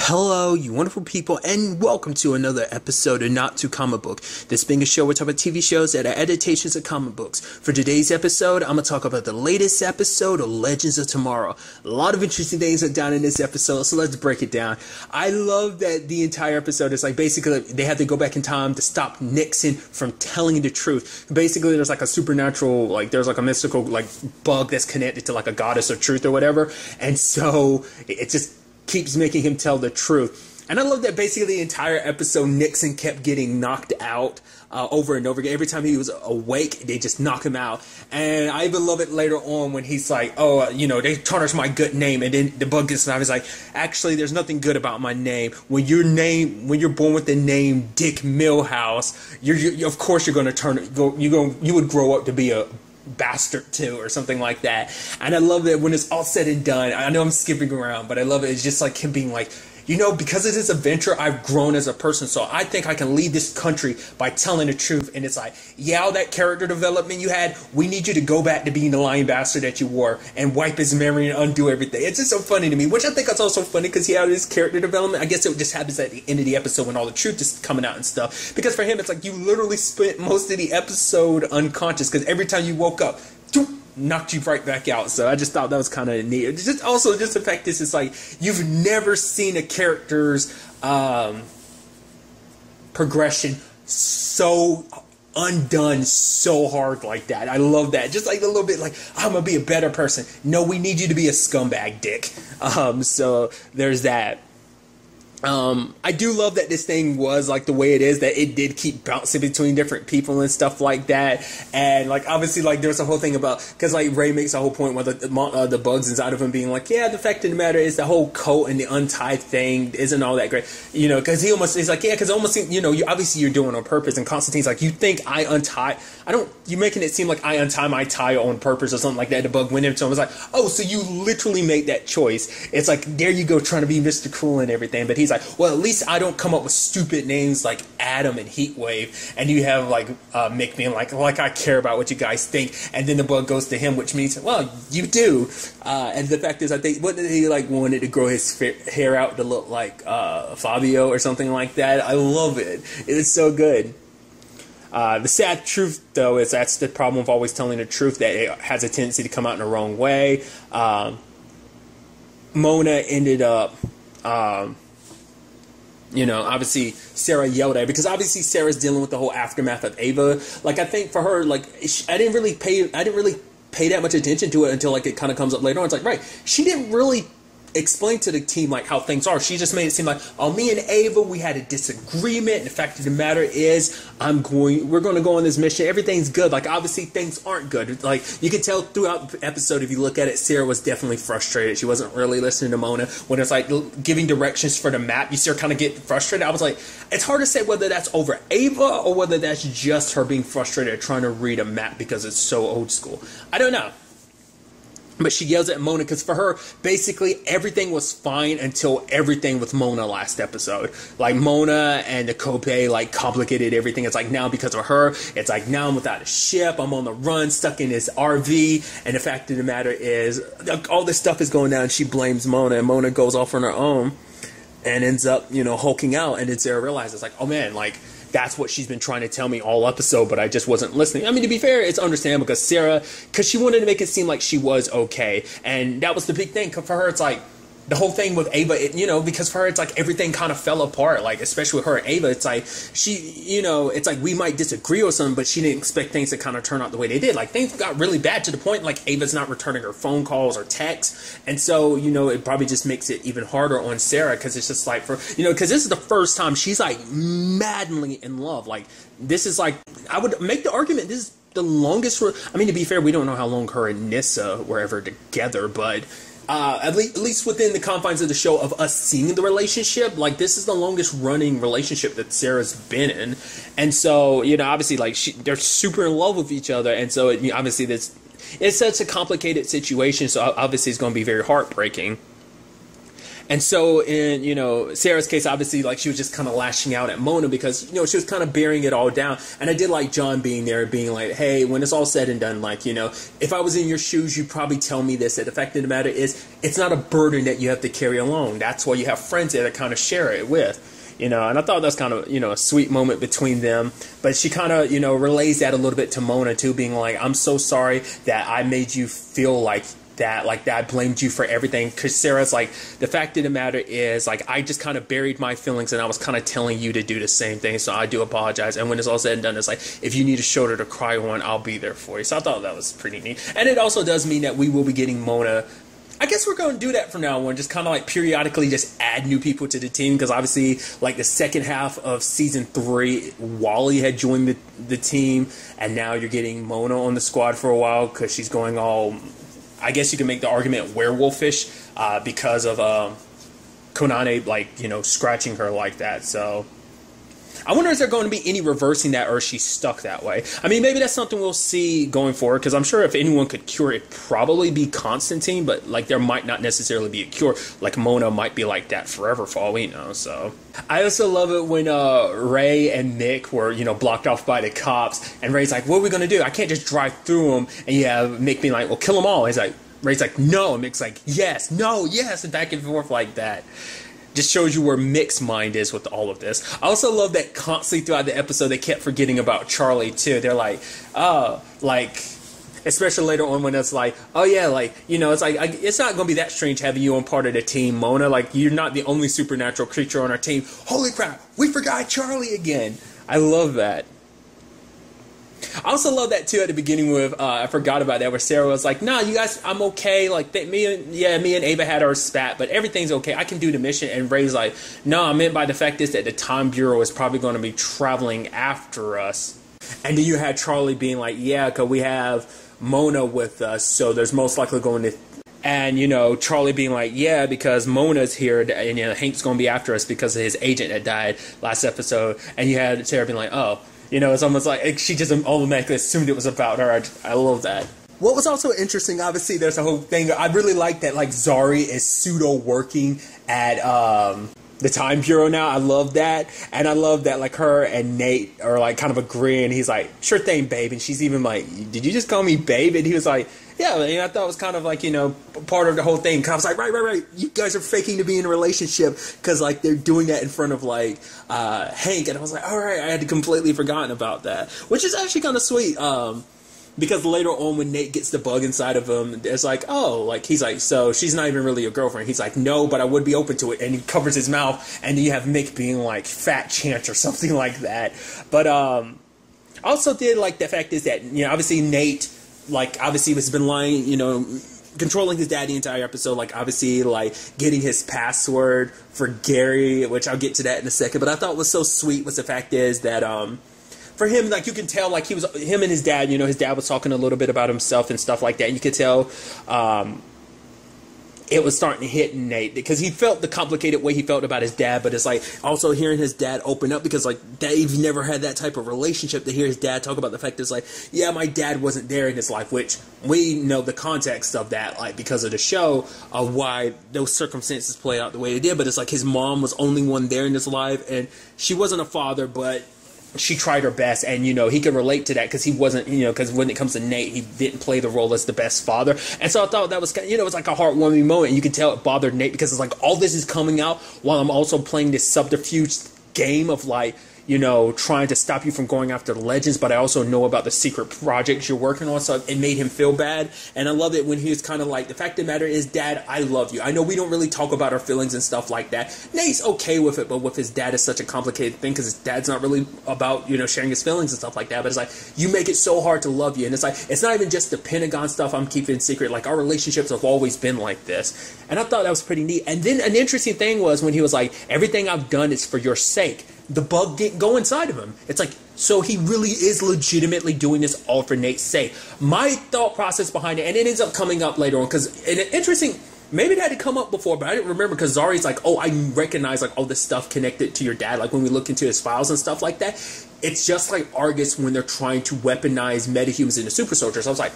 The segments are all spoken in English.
Hello, you wonderful people, and welcome to another episode of Not Too Comic Book. This being a show where we talk about TV shows that are adaptations of comic books. For today's episode, I'm going to talk about the latest episode of Legends of Tomorrow. A lot of interesting things are down in this episode, so let's break it down. I love that the entire episode is like basically they had to go back in time to stop Nixon from telling the truth. Basically, there's like a supernatural, like there's like a mystical like bug that's connected to like a goddess of truth or whatever, and so it just keeps making him tell the truth. And I love that basically the entire episode Nixon kept getting knocked out over and over again. Every time he was awake, they just knock him out. And I even love it later on when he's like, oh, they tarnish my good name. And then the bug gets out. He's like, actually, there's nothing good about my name. When you're born with the name Dick Millhouse, you're of course you're going to you would grow up to be a bastard too, or something like that. And I love that when it's all said and done, I know I'm skipping around, but I love it. It's just like him being like, because of this adventure, I've grown as a person, so I think I can lead this country by telling the truth. And it's like, yeah, all that character development you had, we need you to go back to being the lying bastard that you were and wipe his memory and undo everything. It's just so funny to me, which I think is also funny because he had his character development. I guess it just happens at the end of the episode when all the truth is coming out and stuff. Because for him, it's like you literally spent most of the episode unconscious because every time you woke up, knocked you right back out. So I just thought that was kind of neat. Just the fact this is like you've never seen a character's progression so undone so hard like that. I love that. Just like a little bit like, I'm gonna be a better person. No, we need you to be a scumbag, Dick. So there's that. I do love that this thing was like the way it is, that it did keep bouncing between different people and stuff like that. And like obviously like there's a whole thing about, because like Ray makes a whole point with the bugs inside of him being like, yeah, the fact of the matter is the whole coat and the untied thing isn't all that great, because he's like, yeah, because almost obviously you're doing it on purpose. And Constantine's like, you think I untie? You're making it seem like I untie my tie on purpose or something like that. The bug went into him. I was like, oh, so you literally made that choice. It's like, there you go, trying to be Mr. Cool and everything. But he's like, well, at least I don't come up with stupid names like Adam and Heatwave. And you have like Mick being like I care about what you guys think. And then the bug goes to him, which means, well, you do. And the fact is, I think, what did he like wanted to grow his hair out to look like Fabio or something like that? I love it. It's so good. The sad truth, though, is that's the problem with always telling the truth, that it has a tendency to come out in the wrong way. Mona ended up, obviously Sarah yelled at her, because obviously Sarah's dealing with the whole aftermath of Ava. Like, I think for her, like, I didn't really pay that much attention to it until, like, it kind of comes up later on. It's like, right, she didn't really explain to the team like how things are. She just made it seem like, oh, me and Ava, we had a disagreement, and the fact of the matter is we're going to go on this mission, everything's good. Like, obviously things aren't good. Like, you can tell throughout the episode, if you look at it, Sarah was definitely frustrated. She wasn't really listening to Mona. When it's like giving directions for the map, you see her kind of get frustrated. I was like, it's hard to say whether that's over Ava or whether that's just her being frustrated trying to read a map because it's so old school. I don't know. But she yells at Mona because for her, basically everything was fine until everything with Mona last episode. Like, Mona and the Cope like complicated everything. It's like now because of her, it's like now I'm without a ship, I'm on the run, stuck in this RV, and the fact of the matter is all this stuff is going down and she blames Mona, and Mona goes off on her own and ends up, hulking out. And then Sarah realizes, like, oh man, like, that's what she's been trying to tell me all episode, but I just wasn't listening. I mean, to be fair, it's understandable because she wanted to make it seem like she was okay. And that was the big thing. For her, it's like, the whole thing with Ava, because for her, it's like everything kind of fell apart. Like, especially with her and Ava, it's like it's like we might disagree or something, but she didn't expect things to kind of turn out the way they did. Like, things got really bad to the point, like, Ava's not returning her phone calls or texts. And so, it probably just makes it even harder on Sarah, because it's just like, because this is the first time she's like madly in love. Like, this is like, I would make the argument, this is the longest, I mean, to be fair, we don't know how long her and Nissa were ever together, but at least within the confines of the show of us seeing the relationship, like, this is the longest running relationship that Sarah's been in. And so, obviously, like, they're super in love with each other. And so, obviously, it's such a complicated situation. So, obviously, it's going to be very heartbreaking. And so in, Sarah's case, obviously, like, she was just kind of lashing out at Mona because, she was kind of bearing it all down. And I did like John being there, being like, hey, when it's all said and done, like, if I was in your shoes, you'd probably tell me this. The fact of the matter is, it's not a burden that you have to carry alone. That's why you have friends there to kind of share it with. And I thought that's kind of, a sweet moment between them. But she kind of, relays that a little bit to Mona, too, being like, I'm so sorry that I made you feel like that I blamed you for everything. Because Sarah's like, the fact of the matter is, like, I just kind of buried my feelings and I was kind of telling you to do the same thing. So I do apologize. And when it's all said and done, it's like, if you need a shoulder to cry on, I'll be there for you. So I thought that was pretty neat. And it also does mean that we will be getting Mona. I guess we're going to do that from now on, just kind of like periodically just add new people to the team, because obviously like the second half of season 3, Wally had joined the team, and now you're getting Mona on the squad for a while because she's going all, I guess you can make the argument, werewolfish because of Konane, like, scratching her like that. So I wonder if there's going to be any reversing that, or is she stuck that way? I mean, maybe that's something we'll see going forward, because I'm sure if anyone could cure it, it'd probably be Constantine, but like there might not necessarily be a cure. Like Mona might be like that forever for all we know. So I also love it when Ray and Mick were, blocked off by the cops, and Ray's like, what are we going to do? I can't just drive through them. And you have Mick being like, well, kill them all. He's like, Ray's like, no. And Mick's like, yes, no, yes, and back and forth like that. Just shows you where Mick's mind is with all of this. I also love that constantly throughout the episode they kept forgetting about Charlie too. They're like, oh, like, especially later on when it's like, oh yeah, like, it's like, it's not going to be that strange having you on part of the team, Mona. Like, you're not the only supernatural creature on our team. Holy crap, we forgot Charlie again. I love that. I also love that too at the beginning with I forgot about that, where Sarah was like, nah, you guys, I'm okay, like me and Ava had our spat, but everything's okay, I can do the mission. And Ray's like, no, I meant by the fact is that the Time Bureau is probably going to be traveling after us. And then you had Charlie being like, yeah, because we have Mona with us, so there's most likely going to, and Charlie being like, yeah, because Mona's here, and Hank's going to be after us because of his agent that died last episode. And you had Sarah being like, oh, it's almost like she just automatically assumed it was about her. I love that. What was also interesting, obviously, there's a whole thing. I really like that, like, Zari is pseudo-working at the Time Bureau now. I love that. And I love that, like, her and Nate are, like, kind of agreeing. He's like, sure thing, babe. And she's even like, did you just call me babe? And he was like, yeah, I thought it was kind of like, part of the whole thing. I was like, right. You guys are faking to be in a relationship because, like, they're doing that in front of, like, Hank. And I was like, all right, I had completely forgotten about that, which is actually kind of sweet. Because later on when Nate gets the bug inside of him, it's like, oh, like, he's like, so she's not even really your girlfriend. He's like, no, but I would be open to it. And he covers his mouth, and then you have Mick being like, fat chance or something like that. But also did like the fact is that, obviously Nate, like, obviously has been lying, controlling his dad the entire episode, like, obviously, like, getting his password for Gary, which I'll get to that in a second. But I thought was so sweet was the fact is that, for him, like, you can tell, like, him and his dad, his dad was talking a little bit about himself and stuff like that. And you could tell it was starting to hit Nate because he felt the complicated way he felt about his dad. But it's like also hearing his dad open up because, like, Dave never had that type of relationship to hear his dad talk about the fact that it's like, yeah, my dad wasn't there in his life, which we know the context of that, like, because of the show of why those circumstances played out the way they did. But it's like his mom was only one there in his life, and she wasn't a father, but she tried her best, and he could relate to that because he wasn't, because when it comes to Nate, he didn't play the role as the best father. And so I thought that was kind of, it was like a heartwarming moment. And you could tell it bothered Nate because it's like all this is coming out while I'm also playing this subterfuge game of, like, trying to stop you from going after the legends, but I also know about the secret projects you're working on, so it made him feel bad. And I love it when he was kind of like, the fact of the matter is, Dad, I love you. I know we don't really talk about our feelings and stuff like that. Nate's okay with it, but with his dad, it's such a complicated thing because his dad's not really about, sharing his feelings and stuff like that. But it's like, you make it so hard to love you. And it's like, it's not even just the Pentagon stuff I'm keeping secret. Like, our relationships have always been like this. And I thought that was pretty neat. And then an interesting thing was when he was like, everything I've done is for your sake. The bug didn't go inside of him. It's like, so he really is legitimately doing this all for Nate's sake. My thought process behind it, and it ends up coming up later on, because an interesting, maybe it had to come up before, but I didn't remember, because Zari's like, oh, I recognize, like, all this stuff connected to your dad, like, when we look into his files and stuff like that. It's just like Argus when they're trying to weaponize metahumans into super soldiers. I was like,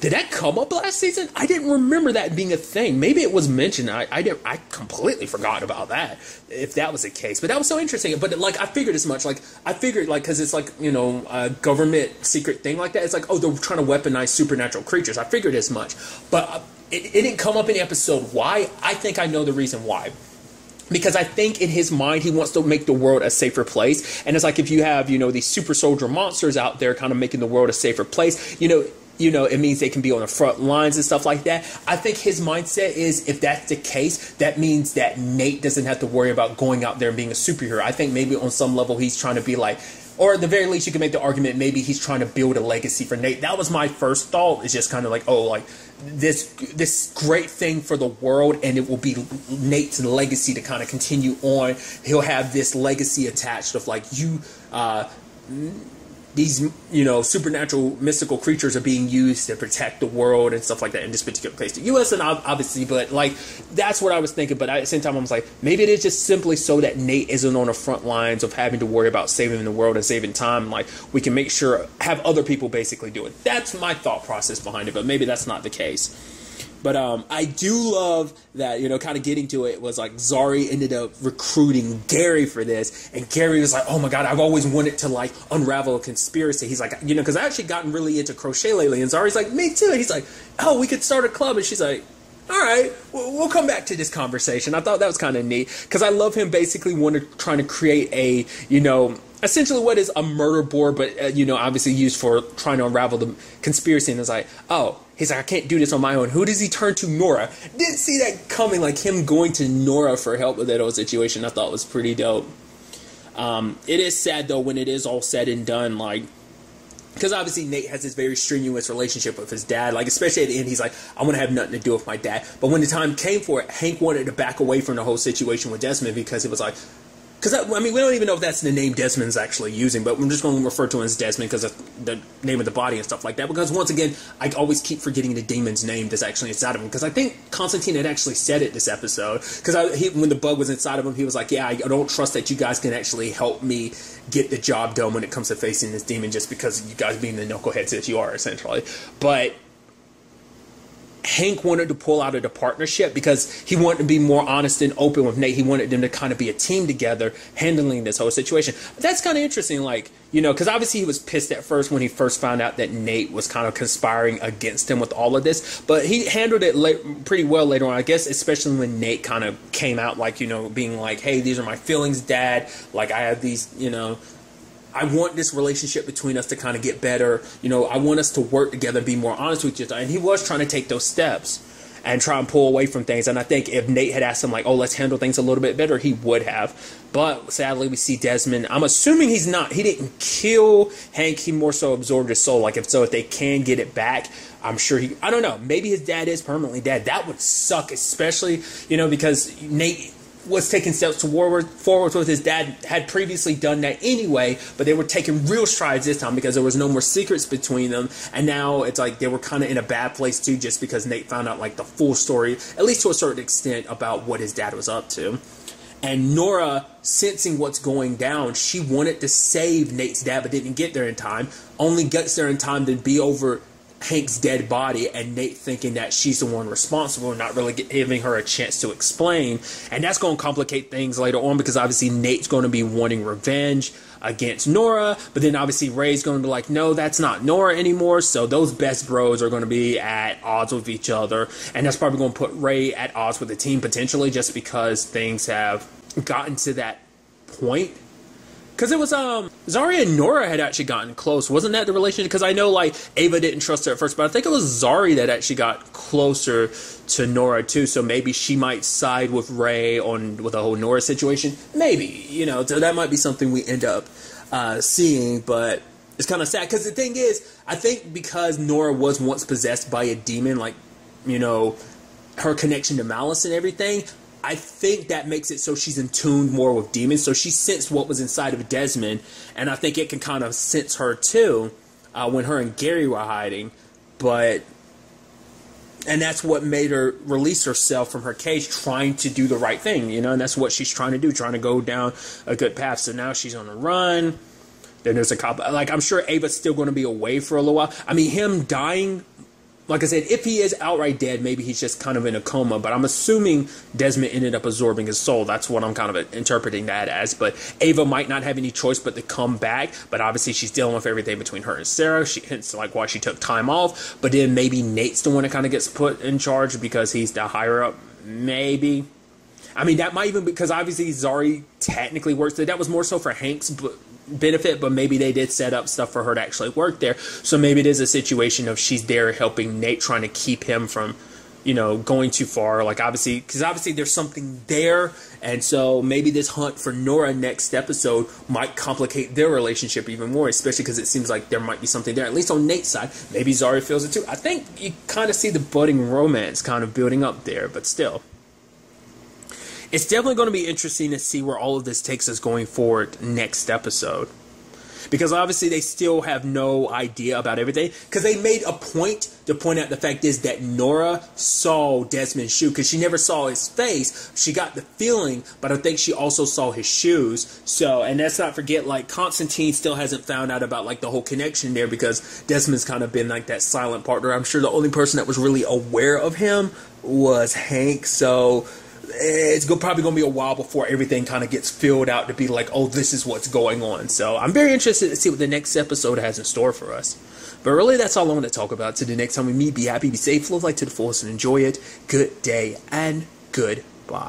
Did that come up last season? I didn't remember that being a thing. Maybe it was mentioned. I completely forgot about that, if that was the case. But that was so interesting. But like, I figured as much. Like, I figured, like, because it's like, you know, a government secret thing like that. It's like, oh, they're trying to weaponize supernatural creatures. I figured as much. But it didn't come up in the episode. Why? I think I know the reason why. Because I think in his mind, he wants to make the world a safer place. And it's like, if you have, you know, these super soldier monsters out there kind of making the world a safer place, you know, it means they can be on the front lines and stuff like that. I think his mindset is, if that's the case, that means that Nate doesn't have to worry about going out there and being a superhero. I think maybe on some level he's trying to be like, or at the very least you can make the argument, maybe he's trying to build a legacy for Nate. That was my first thought. It's just kind of like, oh, like this great thing for the world, and it will be Nate's legacy to kind of continue on. He'll have this legacy attached of like, these, you know, supernatural mystical creatures are being used to protect the world and stuff like that in this particular case. The U.S. and obviously, but like, that's what I was thinking. But at the same time, I was like, maybe it is just simply so that Nate isn't on the front lines of having to worry about saving the world and saving time. Like, we can make sure, have other people basically do it. That's my thought process behind it, but maybe that's not the case. But I do love that, you know, kind of getting to it was like Zari ended up recruiting Gary for this. And Gary was like, oh my God, I've always wanted to like unravel a conspiracy. He's like, you know, because I actually gotten really into crochet lately. And Zari's like, me too. And he's like, oh, we could start a club. And she's like, all right, we'll come back to this conversation. I thought that was kind of neat because I love him basically trying to create a, you know, essentially what is a murder board, but, you know, obviously used for trying to unravel the conspiracy. And it's like, oh, he's like, I can't do this on my own. Who does he turn to? Nora. Didn't see that coming, like him going to Nora for help with that whole situation. I thought was pretty dope. It is sad, though, when it is all said and done, like, because obviously Nate has this very strenuous relationship with his dad. Like, especially at the end, he's like, I want to have nothing to do with my dad. But when the time came for it, Hank wanted to back away from the whole situation with Desmond because it was like, because, I mean, we don't even know if that's the name Desmond's actually using, but I'm just going to refer to him as Desmond because of the name of the body and stuff like that. Because, once again, I always keep forgetting the demon's name that's actually inside of him. Because I think Constantine had actually said it this episode. Because when the bug was inside of him, he was like, yeah, I don't trust that you guys can actually help me get the job done when it comes to facing this demon just because you guys being the knuckleheads that you are, essentially. But Hank wanted to pull out of the partnership because he wanted to be more honest and open with Nate. He wanted them to kind of be a team together handling this whole situation. But that's kind of interesting, like, you know, because obviously he was pissed at first when he first found out that Nate was kind of conspiring against him with all of this. But he handled it pretty well later on, I guess, especially when Nate kind of came out, like, you know, being like, hey, these are my feelings, Dad. Like, I have these, you know, I want this relationship between us to kind of get better. You know, I want us to work together, be more honest with each other. And he was trying to take those steps and try and pull away from things. And I think if Nate had asked him, like, oh, let's handle things a little bit better, he would have. But sadly, we see Desmond. I'm assuming he didn't kill Hank. He more so absorbed his soul. Like, if they can get it back, I'm sure I don't know. Maybe his dad is permanently dead. That would suck, especially, you know, because Nate was taking steps forward with his dad, had previously done that anyway, but they were taking real strides this time because there was no more secrets between them, and now it's like they were kind of in a bad place too just because Nate found out like the full story, at least to a certain extent, about what his dad was up to. And Nora, sensing what's going down, she wanted to save Nate's dad but didn't get there in time, only gets there in time to be over Hank's dead body, and Nate thinking that she's the one responsible and not really giving her a chance to explain. And that's going to complicate things later on because obviously Nate's going to be wanting revenge against Nora, but then obviously Ray's going to be like, no, that's not Nora anymore. So those best bros are going to be at odds with each other, and that's probably going to put Ray at odds with the team potentially just because things have gotten to that point. Because it was, Zari and Nora had actually gotten close. Wasn't that the relationship? Because I know, like, Ava didn't trust her at first, but I think it was Zari that actually got closer to Nora, too. So maybe she might side with Ray with the whole Nora situation. Maybe, you know, so that might be something we end up seeing, but it's kind of sad. Because the thing is, I think because Nora was once possessed by a demon, like, you know, her connection to Malice and everything, I think that makes it so she's in tune more with demons. So she sensed what was inside of Desmond, and I think it can kind of sense her too when her and Gary were hiding. And that's what made her release herself from her cage, trying to do the right thing, you know, and that's what she's trying to do, trying to go down a good path. So now she's on the run. Then there's a cop. Like, I'm sure Ava's still going to be away for a little while. I mean, him dying like I said, if he is outright dead, maybe he's just kind of in a coma. But I'm assuming Desmond ended up absorbing his soul. That's what I'm kind of interpreting that as. But Ava might not have any choice but to come back. But obviously, she's dealing with everything between her and Sarah. Hence, like, why she took time off. But then maybe Nate's the one that kind of gets put in charge because he's the higher up. Maybe. I mean, that might even because obviously Zari technically works there. That was more so for Hank's benefit, but maybe they did set up stuff for her to actually work there. So maybe it is a situation of she's there helping Nate, trying to keep him from, you know, going too far. Like, obviously, because obviously there's something there. And so maybe this hunt for Nora next episode might complicate their relationship even more, especially because it seems like there might be something there, at least on Nate's side. Maybe Zari feels it too. I think you kind of see the budding romance kind of building up there, but still. It's definitely going to be interesting to see where all of this takes us going forward next episode. Because obviously they still have no idea about everything. Because they made a point to point out the fact is that Nora saw Desmond's shoe. Because she never saw his face. She got the feeling, but I think she also saw his shoes. So, and let's not forget, like, Constantine still hasn't found out about, like, the whole connection there. Because Desmond's kind of been, like, that silent partner. I'm sure the only person that was really aware of him was Hank. So it's probably going to be a while before everything kind of gets filled out to be like, oh, this is what's going on. So I'm very interested to see what the next episode has in store for us. But really, that's all I want to talk about. Till the next time we meet, be happy, be safe, live life to the fullest, and enjoy it. Good day and good